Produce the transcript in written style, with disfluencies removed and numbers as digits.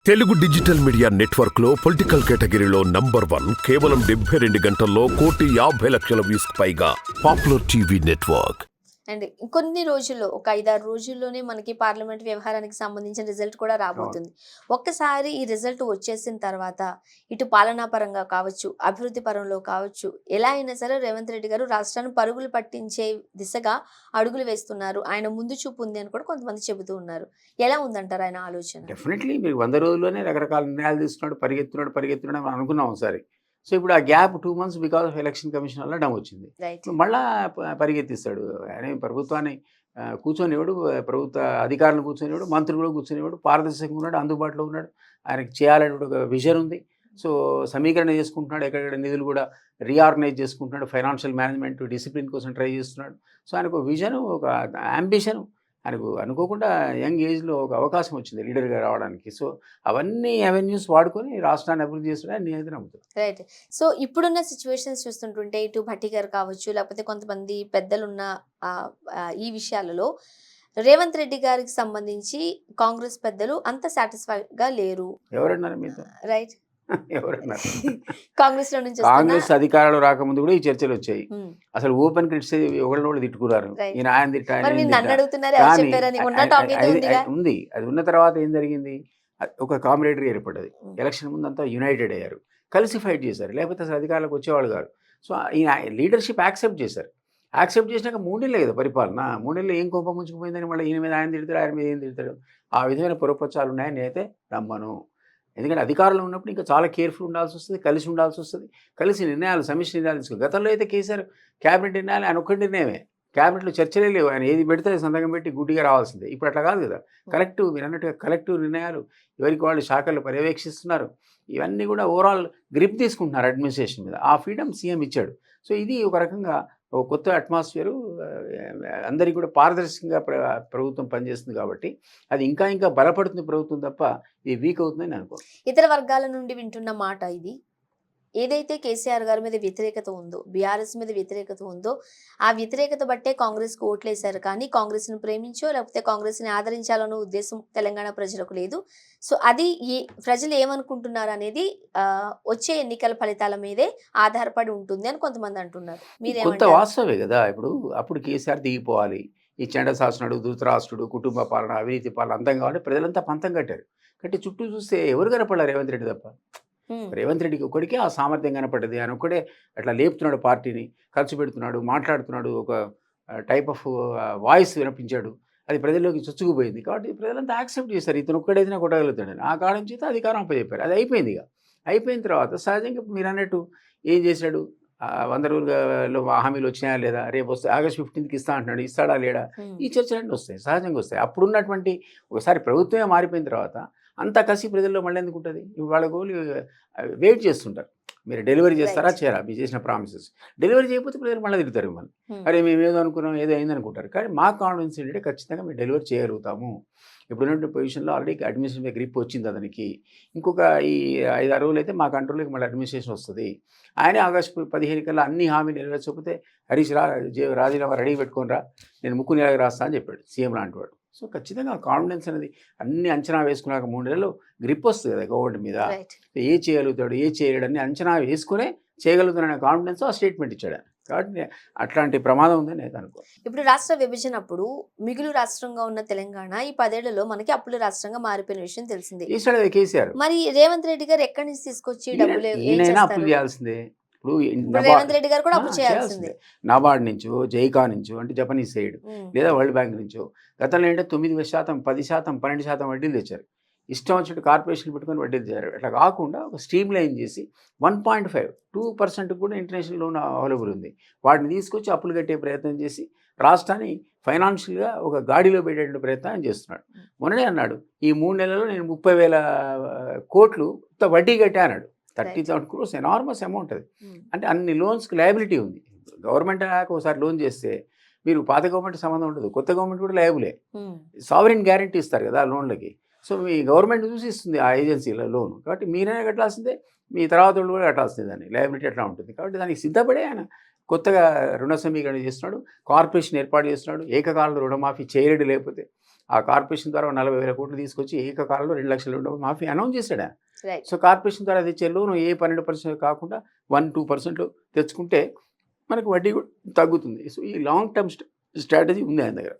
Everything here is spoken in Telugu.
తెలుగు డిజిటల్ మీడియా నెట్వర్క్ లో పొలిటికల్ కేటగిరీలో #1 కేవలం 72 గంటల్లో 1,50,00,000 వ్యూస్ పైగా పాపులర్ టీవీ నెట్వర్క్. అండ్ కొన్ని రోజుల్లో ఒక 5-6 రోజుల్లోనే మనకి పార్లమెంట్ వ్యవహారానికి సంబంధించిన రిజల్ట్ కూడా రాబోతుంది. ఒక్కసారి ఈ రిజల్ట్ వచ్చేసిన తర్వాత ఇటు పాలనా పరంగా కావచ్చు, అభివృద్ధి పరంలో కావచ్చు, ఎలా అయినా సరే రేవంత్ రెడ్డి గారు రాష్ట్రాన్ని పరుగులు పట్టించే దిశగా అడుగులు వేస్తున్నారు. ఆయన ముందు చూపు ఉంది అని కూడా కొంతమంది చెబుతూ ఉన్నారు. ఎలా ఉందంటారు ఆయన ఆలోచన? డెఫినెట్లీ మీరు 100 రోజుల్లోనే రకరకాల నిర్ణయాలు తీసుకున్నాడు, పరిగెత్తున్నాడు అని అనుకున్నాం ఒకసారి. సో ఇప్పుడు ఆ gap 2 months because of election commission వల్ల డమ్ వచ్చింది. రైట్. ఇప్పుడు మళ్ళా పరిగెత్తిస్తాడు. ఆయన ప్రభుత్వాన్ని కూర్చొనివాడు, ప్రభుత్వ అధికారులు కూర్చొనివాడు, మంత్రులు కూడా కూర్చొనివాడు, పారదర్శకంగా ఉన్నాడు, అందుబాటులో ఉన్నాడు. ఆయనకి చేయాలనే ఒక విజన్ ఉంది. సో సమీకరణ చేసుకుంటున్నాడు, ఎక్కడెక్కడ నిధులు కూడా రీఆర్గనైజ్ చేసుకుంటున్నాడు, ఫైనాన్షియల్ మేనేజ్మెంట్ డిసిప్లిన్ కోసం ట్రై చేస్తున్నాడు. సో ఆయనకు ఒక విజన్, ఒక అంబిషన్, ఆయనకు అనుకోకుండా యంగ్ ఏజ్లో ఒక అవకాశం వచ్చింది లీడర్గా రావడానికి. సో అవన్నీ అవెన్యూస్ వాడుకొని రాష్ట్రాన్ని అభివృద్ధి చేస్తున్నాడు నేనైతే నమ్ముతాను. రైట్. సో ఇప్పుడున్న సిచ్యువేషన్స్ చూస్తుంటుంటే ఇటు భట్టి గారు కావచ్చు, లేకపోతే కొంతమంది పెద్దలున్న ఈ విషయాలలో రేవంత్ రెడ్డి గారికి సంబంధించి కాంగ్రెస్ పెద్దలు అంత సాటిస్ఫైడ్గా లేరు. ఎవరన్నారు మీతో? రైట్. ఎవరన్నారు? కాంగ్రెస్ లో నుంచి కాంగ్రెస్ అధికారంలో రాకముందు కూడా ఈ చర్చలు వచ్చాయి. అసలు ఓపెన్ క్రిటిసైజ్ ఒకళ్ళు తిట్టుకున్నారు. ఈయన ఆయన తిట్ట, ఉంది. అది ఉన్న తర్వాత ఏం జరిగింది? ఒక కాంబినేటరీ ఏర్పడ్డది. ఎలక్షన్ ముందు అంతా యునైటెడ్ అయ్యారు, కలిసి ఫైట్ చేశారు. లేకపోతే అసలు అధికారంలోకి వచ్చేవాళ్ళు కాదు. సో ఈయన లీడర్షిప్ యాక్సెప్ట్ చేశారు. యాక్సెప్ట్ చేసినాక 3 నెలలే కదా పరిపాలన. 3 నెలలు ఏం కోపం ముంచుకుపోయిందని మళ్ళీ ఈయన మీద ఆయన తిడతాడు, ఆయన మీద ఏం తిడతాడు. ఆ విధమైన పురపచ్చాలు ఉన్నాయని నేనైతే నమ్మను. ఎందుకంటే అధికారంలో ఉన్నప్పుడు ఇంకా చాలా కేర్ఫుల్ ఉండాల్సి వస్తుంది, కలిసి ఉండాల్సి వస్తుంది, కలిసి నిర్ణయాలు, సమిష్టి నిర్ణయాలు తీసుకోవాలి. గతంలో అయితే కేసీఆర్ క్యాబినెట్ నిర్ణయాలు ఆయన ఒక్కటి నిర్ణయమే, క్యాబినెట్లో చర్చలే లేవు. ఆయన ఏది పెడితే సంతకం పెట్టి గుడ్డిగా రావాల్సిందే. ఇప్పుడు అట్లా కాదు కదా. మీరు అన్నట్టుగా కలెక్టివ్ నిర్ణయాలు, ఎవరికి వాళ్ళు శాఖలు పర్యవేక్షిస్తున్నారు. ఇవన్నీ కూడా ఓవరాల్ గ్రిప్ తీసుకుంటున్నారు అడ్మినిస్ట్రేషన్ మీద. ఆ ఫ్రీడమ్ సీఎం ఇచ్చాడు. సో ఇది ఒక రకంగా ఒక కొత్త అట్మాస్ఫియరు, అందరికీ కూడా పారదర్శకంగా ప్రభుత్వం పనిచేస్తుంది కాబట్టి అది ఇంకా ఇంకా బలపడుతుంది ప్రభుత్వం తప్ప ఇది వీక్ అవుతుందని అనుకో. ఇతర వర్గాల నుండి వింటున్న మాట ఇది. ఏదైతే కేసీఆర్ గారి మీద వ్యతిరేకత ఉందో, బీఆర్ఎస్ మీద వ్యతిరేకత ఉందో, ఆ వ్యతిరేకత బట్టే కాంగ్రెస్కి ఓట్లేశారు. కానీ కాంగ్రెస్ను ప్రేమించో లేకపోతే కాంగ్రెస్ని ఆదరించాలన్న ఉద్దేశం తెలంగాణ ప్రజలకు లేదు. సో అది ప్రజలు ఏమనుకుంటున్నారు అనేది వచ్చే ఎన్నికల ఫలితాల మీదే ఆధారపడి ఉంటుంది అని కొంతమంది అంటున్నారు. కొంత వాస్తవే కదా. అప్పుడు కేసీఆర్ దిగిపోవాలి, ఈ చెండ శాసనుడు, ధృతరాష్ట్రుడు, కుటుంబ పాలన, అవినీతి పాలన అంతం కావాలి, ప్రజలంతా పంతం కట్టారు. కట్టి చుట్టూ చూస్తే ఎవరు కనపడారు? రేవంత్ రెడ్డి తప్ప. రేవంత్ రెడ్డికి ఒక్కడికే ఆ సామర్థ్యం కనపడ్డది. ఆయన ఒక్కడే అట్లా లేపుతున్నాడు, పార్టీని ఖర్చు పెడుతున్నాడు, మాట్లాడుతున్నాడు, ఒక టైప్ ఆఫ్ వాయిస్ వినిపించాడు. అది ప్రజల్లోకి చొచ్చుకుపోయింది. కాబట్టి ప్రజలంతా యాక్సెప్ట్ చేశారు, ఇతను ఒక్కడైతే కొట్టగలుగుతాడని. ఆ కారణం చేత అధికారం అప్పచెప్పారు. అది అయిపోయింది. ఇక అయిపోయిన తర్వాత సహజంగా మీరు అన్నట్టు ఏం చేశాడు? 100 రోజుల్లో హామీలు వచ్చినాయా లేదా, రేపు వస్తే August 15th ఇస్తా అంటున్నాడు, ఇస్తాడా లేడా, ఈ చర్చలన్నీ వస్తాయి, సహజంగా వస్తాయి. అప్పుడున్నటువంటి ఒకసారి ప్రభుత్వమే మారిపోయిన తర్వాత అంత కసి ప్రజల్లో మళ్ళీ ఎందుకు ఉంటుంది? వాళ్ళ గోలు వెయిట్ చేస్తుంటారు. మీరు డెలివరీ చేస్తారా చేయరా, మీరు చేసిన ప్రామిసెస్. డెలివరీ చేయకపోతే ప్రజలు మళ్ళీ తిడతారు మిమ్మల్ని. అరే మేము ఏదో అనుకున్నాం, ఏదో అయింది అనుకుంటారు. కానీ మా కాన్ఫిడెన్స్ ఏంటంటే ఖచ్చితంగా మేము డెలివరీ చేయగలుగుతాము. ఇప్పుడున్నటువంటి పొజిషన్లో ఆల్రెడీ అడ్మినిస్ట్రేషన్ మీద గ్రిప్ వచ్చింది అతనికి. ఇంకొక ఈ 5-6 రోజులు అయితే మా కంట్రోల్కి మళ్ళీ అడ్మినిస్ట్రేషన్ వస్తుంది. ఆయనే August 15 కల్లా అన్ని హామీలు నెరవేర్చకపోతే హరీష్ రాజీనామా రెడీ పెట్టుకొని రా, నేను ముక్కు నెలకి రాస్తా అని చెప్పాడు సీఎం లాంటి వాడు. సో ఖచ్చితంగా కాన్ఫిడెన్స్ అనేది అన్ని అంచనా వేసుకున్నాక 3 నెలలు గ్రిప్ వస్తుంది కదా గవర్నమెంట్ మీద. ఏ చేయగలుగుతాడు, ఏ చేయలేడని అంచనా వేసుకునే చేయగలుగుతాడనే కాన్ఫిడెన్స్ ఆ స్టేట్మెంట్ ఇచ్చాడు. కాబట్టి అట్లాంటి ప్రమాదం ఉందని నేను అనుకో. ఇప్పుడు రాష్ట్ర విభజన అప్పుడు మిగులు రాష్ట్రంగా ఉన్న తెలంగాణ ఈ 10 ఏళ్లలో మనకి అప్పుల రాష్ట్రంగా మారిపోయిన విషయం తెలిసిందే. ఈసారి కేసీఆర్ మరి రేవంత్ రెడ్డి గారు ఎక్కడి నుంచి తీసుకొచ్చి డబ్బులు అప్పులు చేయాల్సిందే. ఇప్పుడు రేవంత్ రెడ్డి గారు కూడా అప్పు చేయాల్సిందే. నాబార్డ్ నుంచో, జైకా నుంచో, అంటే జపనీస్ సైడ్, లేదా వరల్డ్ బ్యాంక్ నుంచో. గతంలో ఏంటంటే 9%, 10%, 12% వడ్డీలు తెచ్చారు. ఇష్టం వచ్చినట్టు కార్పొరేషన్లు పెట్టుకొని వడ్డీలు తెచ్చారు. అట్లా కాకుండా ఒక స్ట్రీమ్ లైన్ చేసి 1.5-2% కూడా ఇంటర్నేషనల్ లోన్ అవైలబుల్ ఉంది. వాటిని తీసుకొచ్చి అప్పులు కట్టే ప్రయత్నం చేసి రాష్ట్రాన్ని ఫైనాన్షియల్గా ఒక గాడిలో పెట్టేటువంటి ప్రయత్నం చేస్తున్నాడు. మొన్ననే అన్నాడు, ఈ 3 నెలల్లో నేను 30,000 కోట్లు వడ్డీ కట్టా అన్నాడు. 30,000 crores ఎనార్మస్ అమౌంట్ అది. అంటే అన్ని లోన్స్కి లయబిలిటీ ఉంది. గవర్నమెంట్ ఒకసారి లోన్ చేస్తే మీరు పాత గవర్నమెంట్ సంబంధం ఉండదు, కొత్త గవర్నమెంట్ కూడా లయబులే. సావరిన్ గ్యారంటీ ఇస్తారు కదా లోన్లకి. సో మీ గవర్నమెంట్ చూసి ఇస్తుంది ఆ ఏజెన్సీలో లోన్. కాబట్టి మీరైనా కట్టాల్సిందే, మీ తర్వాత వాళ్ళు కూడా కట్టాల్సిందే. దాన్ని లయబిలిటీ అట్లా ఉంటుంది. కాబట్టి దానికి సిద్ధపడే ఆయన కొత్తగా రుణ సమీకరణ చేస్తున్నాడు, కార్పొరేషన్ ఏర్పాటు చేస్తున్నాడు, ఏకకాలంలో రుణమాఫీ చేయలేడు. లేకపోతే ఆ కార్పొరేషన్ ద్వారా 40,000 కోట్లు తీసుకొచ్చి ఏకకాలంలో 2 లక్షల రుణ మాఫీ అనౌన్స్ చేశాడు ఆయన. రైట్. సో కార్పొరేషన్ ద్వారా తెచ్చే లోను ఏ 12% కాకుండా 1-2% తెచ్చుకుంటే మనకు వడ్డీ కూడా తగ్గుతుంది. సో ఈ లాంగ్ టర్మ్ స్ట్రాటజీ ఉంది ఆయన దగ్గర.